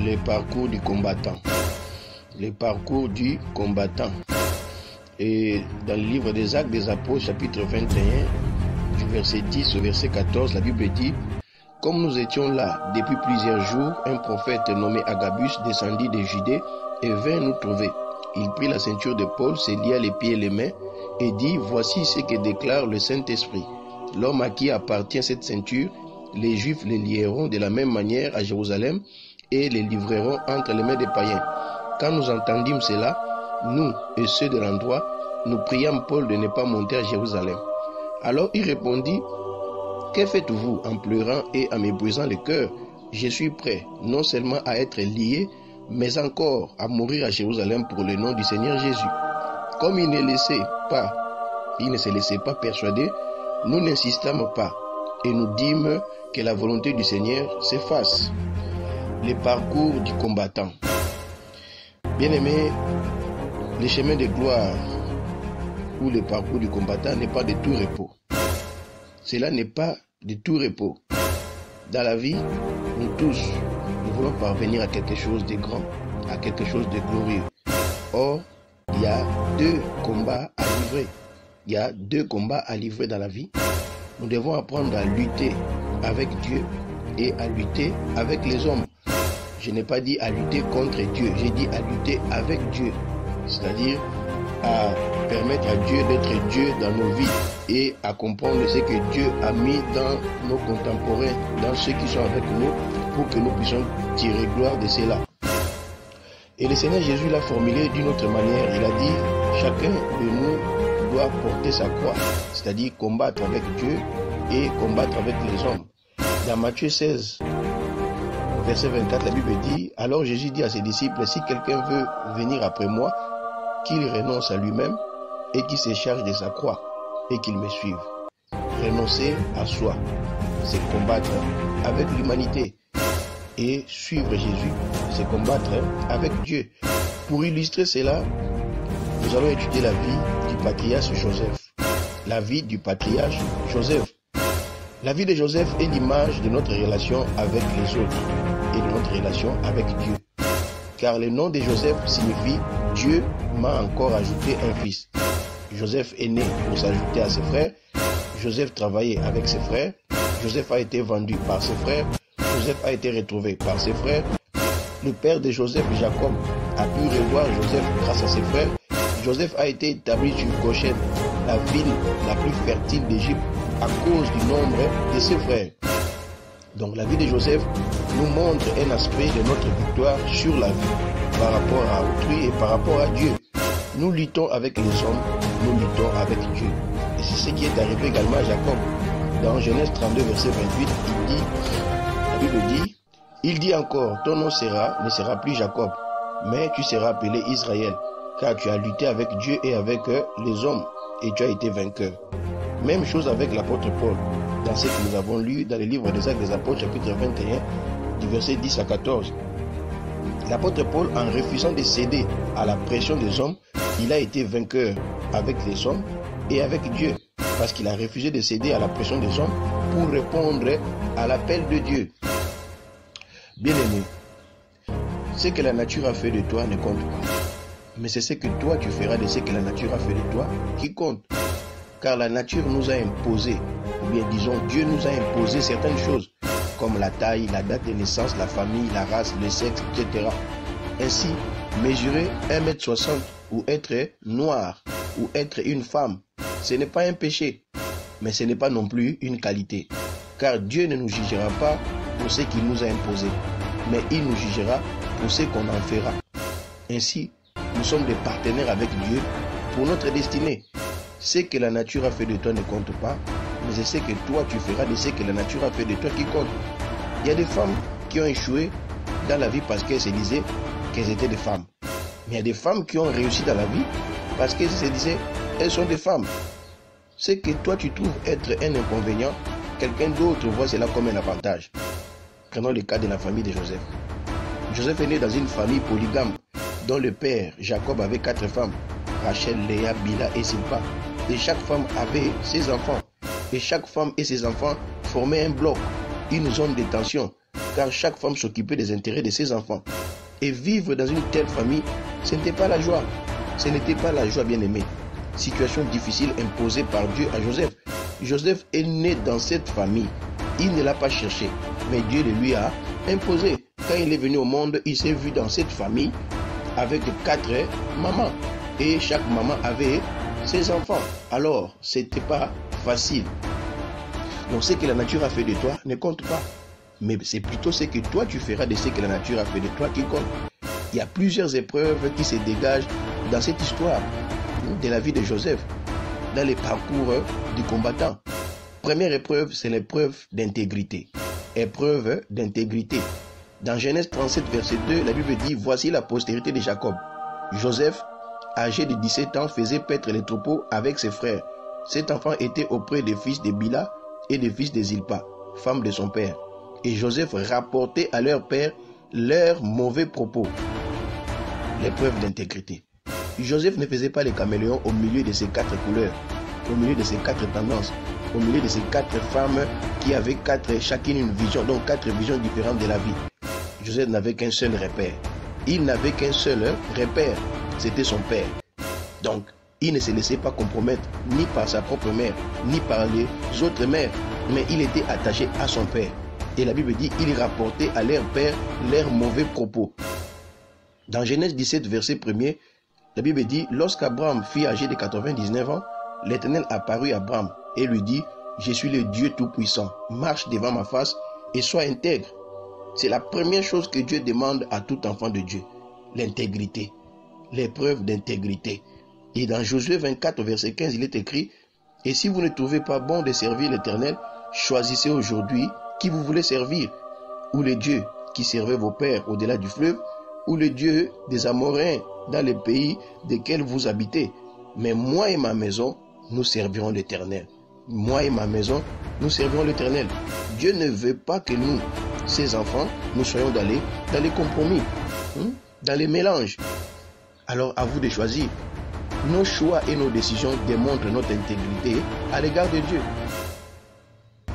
Les parcours du combattant. Les parcours du combattant. Et dans le livre des Actes des Apôtres, chapitre 21, du verset 10 au verset 14, la Bible dit: comme nous étions là depuis plusieurs jours, un prophète nommé Agabus descendit de Judée et vint nous trouver. Il prit la ceinture de Paul, se lia les pieds et les mains et dit: voici ce que déclare le Saint-Esprit. L'homme à qui appartient cette ceinture, les Juifs les lieront de la même manière à Jérusalem et les livreront entre les mains des païens. Quand nous entendîmes cela, nous et ceux de l'endroit, nous priâmes Paul de ne pas monter à Jérusalem. Alors il répondit: que faites-vous en pleurant et en méprisant le cœur? Je suis prêt non seulement à être lié, mais encore à mourir à Jérusalem pour le nom du Seigneur Jésus. Comme il ne se laissait pas persuader, nous n'insistâmes pas et nous dîmes que la volonté du Seigneur se fasse. Les parcours du combattant. Bien-aimés, les chemins de gloire ou le parcours du combattant n'est pas de tout repos. Cela n'est pas de tout repos. Dans la vie, nous tous, nous voulons parvenir à quelque chose de grand, à quelque chose de glorieux. Or, il y a deux combats à livrer. Il y a deux combats à livrer dans la vie. Nous devons apprendre à lutter avec Dieu et à lutter avec les hommes. Je n'ai pas dit à lutter contre Dieu, j'ai dit à lutter avec Dieu. C'est-à-dire à permettre à Dieu d'être Dieu dans nos vies et à comprendre ce que Dieu a mis dans nos contemporains, dans ceux qui sont avec nous, pour que nous puissions tirer gloire de cela. Et le Seigneur Jésus l'a formulé d'une autre manière. Il a dit: chacun de nous doit porter sa croix, c'est-à-dire combattre avec Dieu et combattre avec les hommes. Dans Matthieu 16, verset 24, la Bible dit: alors Jésus dit à ses disciples: si quelqu'un veut venir après moi, qu'il renonce à lui-même et qu'il se charge de sa croix et qu'il me suive. Renoncer à soi, c'est combattre avec l'humanité. Et suivre Jésus, c'est combattre avec Dieu. Pour illustrer cela, nous allons étudier la vie du patriarche Joseph. La vie du patriarche Joseph. La vie de Joseph est l'image de notre relation avec les autres et de notre relation avec Dieu. Car le nom de Joseph signifie « Dieu m'a encore ajouté un fils ». Joseph est né pour s'ajouter à ses frères. Joseph travaillait avec ses frères. Joseph a été vendu par ses frères. Joseph a été retrouvé par ses frères. Le père de Joseph, Jacob, a pu revoir Joseph grâce à ses frères. Joseph a été établi sur Goshen, la ville la plus fertile d'Égypte, à cause du nombre de ses frères. Donc la vie de Joseph nous montre un aspect de notre victoire sur la vie par rapport à autrui et par rapport à Dieu. Nous luttons avec les hommes, nous luttons avec Dieu. Et c'est ce qui est arrivé également à Jacob. Dans Genèse 32, verset 28, la Bible dit, il dit encore, ton nom ne sera plus Jacob, mais tu seras appelé Israël, car tu as lutté avec Dieu et avec les hommes, et tu as été vainqueur. Même chose avec l'apôtre Paul, dans ce que nous avons lu dans le livre des Actes des Apôtres, chapitre 21, du verset 10 à 14. L'apôtre Paul, en refusant de céder à la pression des hommes, il a été vainqueur avec les hommes et avec Dieu, parce qu'il a refusé de céder à la pression des hommes pour répondre à l'appel de Dieu. Bien-aimé, ce que la nature a fait de toi ne compte pas, mais c'est ce que toi tu feras de ce que la nature a fait de toi qui compte. Car la nature nous a imposé, ou bien disons Dieu nous a imposé certaines choses, comme la taille, la date de naissance, la famille, la race, le sexe, etc. Ainsi, mesurer 1m60 ou être noir ou être une femme, ce n'est pas un péché, mais ce n'est pas non plus une qualité. Car Dieu ne nous jugera pas pour ce qu'il nous a imposé, mais il nous jugera pour ce qu'on en fera. Ainsi, nous sommes des partenaires avec Dieu pour notre destinée. Ce que la nature a fait de toi ne compte pas, mais c'est ce que toi tu feras de ce que la nature a fait de toi qui compte. Il y a des femmes qui ont échoué dans la vie parce qu'elles se disaient qu'elles étaient des femmes. Mais il y a des femmes qui ont réussi dans la vie parce qu'elles se disaient qu'elles sont des femmes. Ce que toi tu trouves être un inconvénient, quelqu'un d'autre voit cela comme un avantage. Prenons le cas de la famille de Joseph. Joseph est né dans une famille polygame dont le père, Jacob, avait 4 femmes. Rachel, Léa, Bila et Silpa. Et chaque femme avait ses enfants. Et chaque femme et ses enfants formaient un bloc, une zone de tension. car chaque femme s'occupait des intérêts de ses enfants. Et vivre dans une telle famille, ce n'était pas la joie. Ce n'était pas la joie, bien-aimée. Situation difficile imposée par Dieu à Joseph. Joseph est né dans cette famille. Il ne l'a pas cherché, mais Dieu le lui a imposé. Quand il est venu au monde, il s'est vu dans cette famille avec 4 mamans. Et chaque maman avait ses enfants. Alors, c'était pas facile. Donc, ce que la nature a fait de toi ne compte pas. Mais c'est plutôt ce que toi tu feras de ce que la nature a fait de toi qui compte. Il y a plusieurs épreuves qui se dégagent dans cette histoire de la vie de Joseph, dans les parcours du combattant. Première épreuve, c'est l'épreuve d'intégrité. Épreuve d'intégrité. Dans Genèse 37, verset 2, la Bible dit « Voici la postérité de Jacob. Joseph, âgé de 17 ans, faisait paître les troupeaux avec ses frères. Cet enfant était auprès des fils de Bila et des fils de Zilpa, femme de son père. Et Joseph rapportait à leur père leurs mauvais propos. » L'épreuve d'intégrité. Joseph ne faisait pas les caméléons au milieu de ces 4 couleurs, au milieu de ces 4 tendances, au milieu de ces 4 femmes qui avaient chacune une vision, donc 4 visions différentes de la vie. Joseph n'avait qu'un seul repère. Il n'avait qu'un seul repère, c'était son père. Donc, il ne se laissait pas compromettre ni par sa propre mère, ni par les autres mères, mais il était attaché à son père. Et la Bible dit, il rapportait à leur père leurs mauvais propos. Dans Genèse 17, verset 1er, la Bible dit, lorsqu'Abraham fut âgé de 99 ans, l'Éternel apparut à Abraham et lui dit, je suis le Dieu Tout-Puissant, marche devant ma face et sois intègre. C'est la première chose que Dieu demande à tout enfant de Dieu, l'intégrité, l'épreuve d'intégrité. Et dans Josué 24, verset 15, il est écrit, et si vous ne trouvez pas bon de servir l'Éternel, choisissez aujourd'hui qui vous voulez servir, ou les dieux qui servaient vos pères au-delà du fleuve, ou les dieux des Amoréens dans les pays desquels vous habitez. Mais moi et ma maison, nous servirons l'Éternel. Moi et ma maison, nous servirons l'Éternel. Dieu ne veut pas que nous, ses enfants, nous soyons dans les compromis, dans les mélanges. Alors à vous de choisir. Nos choix et nos décisions démontrent notre intégrité à l'égard de Dieu.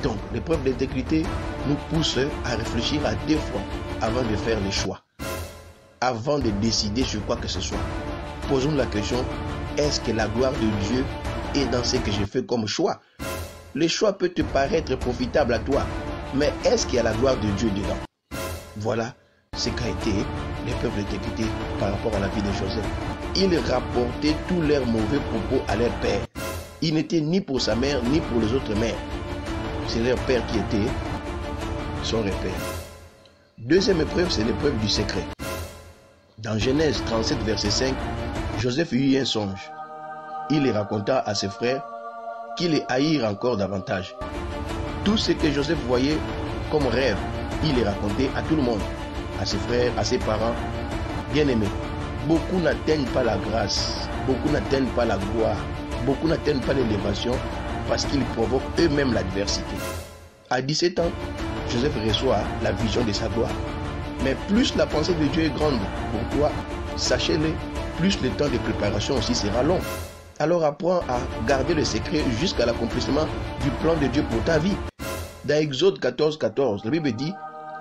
Donc, l'épreuve d'intégrité nous pousse à réfléchir à 2 fois avant de faire les choix. Avant de décider sur quoi que ce soit. Posons la question, est-ce que la gloire de Dieu est dans ce que je fais comme choix? Le choix peut te paraître profitable à toi, mais est-ce qu'il y a la gloire de Dieu dedans? Voilà ce qu'a été l'épreuve d'intégrité par rapport à la vie de Joseph. Il rapportait tous leurs mauvais propos à leur père. Il n'était ni pour sa mère, ni pour les autres mères. C'est leur père qui était son repère. Deuxième épreuve, c'est l'épreuve du secret. Dans Genèse 37, verset 5, Joseph eut un songe. Il les raconta à ses frères qui les haïrent encore davantage. Tout ce que Joseph voyait comme rêve, il les racontait à tout le monde, à ses frères, à ses parents. Bien-aimés, beaucoup n'atteignent pas la grâce, beaucoup n'atteignent pas la gloire, beaucoup n'atteignent pas l'élévation parce qu'ils provoquent eux-mêmes l'adversité. À 17 ans, Joseph reçoit la vision de sa gloire. Mais plus la pensée de Dieu est grande pour toi, sachez-le, plus le temps de préparation aussi sera long. Alors apprends à garder le secret jusqu'à l'accomplissement du plan de Dieu pour ta vie. Dans Exode 14, 14, la Bible dit,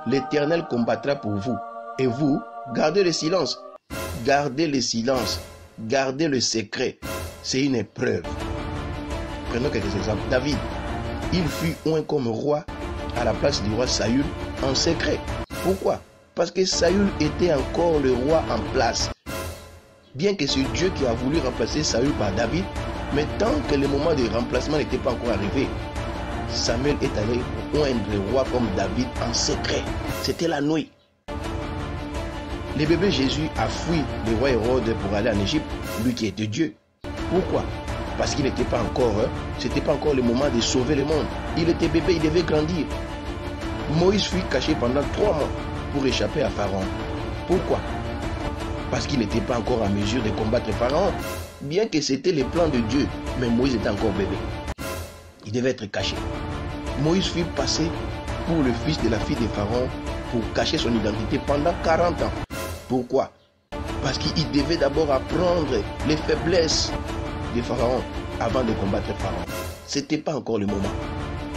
l'Éternel combattra pour vous, et vous, gardez le silence. Gardez le silence, gardez le secret. C'est une épreuve. Prenons quelques exemples. David, il fut oint comme roi à la place du roi Saül en secret. Pourquoi? Parce que Saül était encore le roi en place. Bien que c'est Dieu qui a voulu remplacer Saül par David, mais tant que le moment de remplacement n'était pas encore arrivé, Samuel est allé oindre le roi comme David en secret. C'était la nuit. Le bébé Jésus a fui le roi Hérode pour aller en Égypte, lui qui était Dieu. Pourquoi? Parce qu'il n'était pas encore, c'était pas encore le moment de sauver le monde. Il était bébé, il devait grandir. Moïse fut caché pendant 3 mois pour échapper à Pharaon. Pourquoi? Parce qu'il n'était pas encore en mesure de combattre Pharaon. Bien que c'était le plan de Dieu, mais Moïse était encore bébé. Il devait être caché. Moïse fut passé pour le fils de la fille de Pharaon pour cacher son identité pendant 40 ans. Pourquoi? Parce qu'il devait d'abord apprendre les faiblesses de Pharaon avant de combattre Pharaon. Ce n'était pas encore le moment.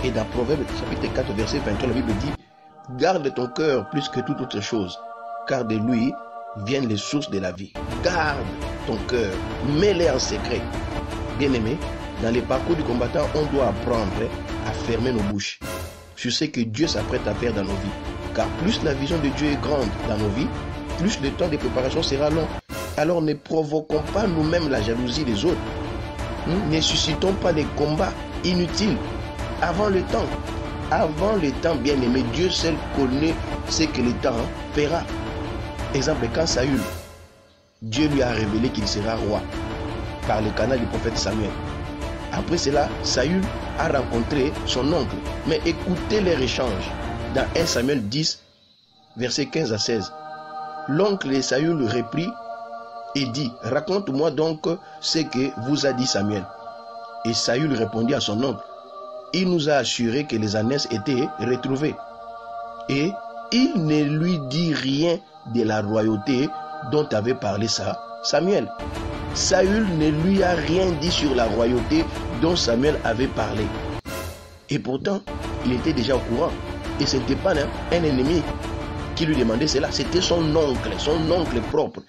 Et dans Proverbe chapitre 4 verset 23, la Bible dit, Garde ton cœur plus que toute autre chose, car de lui viennent les sources de la vie. Garde ton cœur, mets-les en secret. Bien-aimé, dans les parcours du combattant, on doit apprendre à fermer nos bouches sur ce que Dieu s'apprête à faire dans nos vies. Car plus la vision de Dieu est grande dans nos vies, plus le temps de préparation sera long. Alors ne provoquons pas nous-mêmes la jalousie des autres. Ne suscitons pas des combats inutiles avant le temps. Avant le temps, bien-aimé, Dieu seul connaît ce que le temps fera. Exemple, quand Saül, Dieu lui a révélé qu'il sera roi par le canal du prophète Samuel. Après cela, Saül a rencontré son oncle. Mais écoutez leur échange dans 1 Samuel 10, versets 15 à 16. L'oncle de Saül reprit et dit, raconte-moi donc ce que vous a dit Samuel. Et Saül répondit à son oncle, il nous a assuré que les ânesses étaient retrouvées. Et il ne lui dit rien de la royauté dont avait parlé Samuel. Saül ne lui a rien dit sur la royauté dont Samuel avait parlé. Et pourtant, il était déjà au courant. Et ce n'était pas un ennemi qui lui demandait cela, c'était son oncle propre.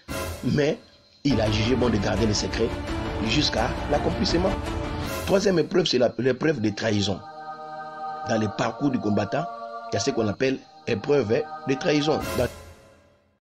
Mais il a jugé bon de garder le secret jusqu'à l'accomplissement. Troisième épreuve, c'est l'épreuve de trahison. Dans le parcours du combattant, il y a ce qu'on appelle épreuve de trahison.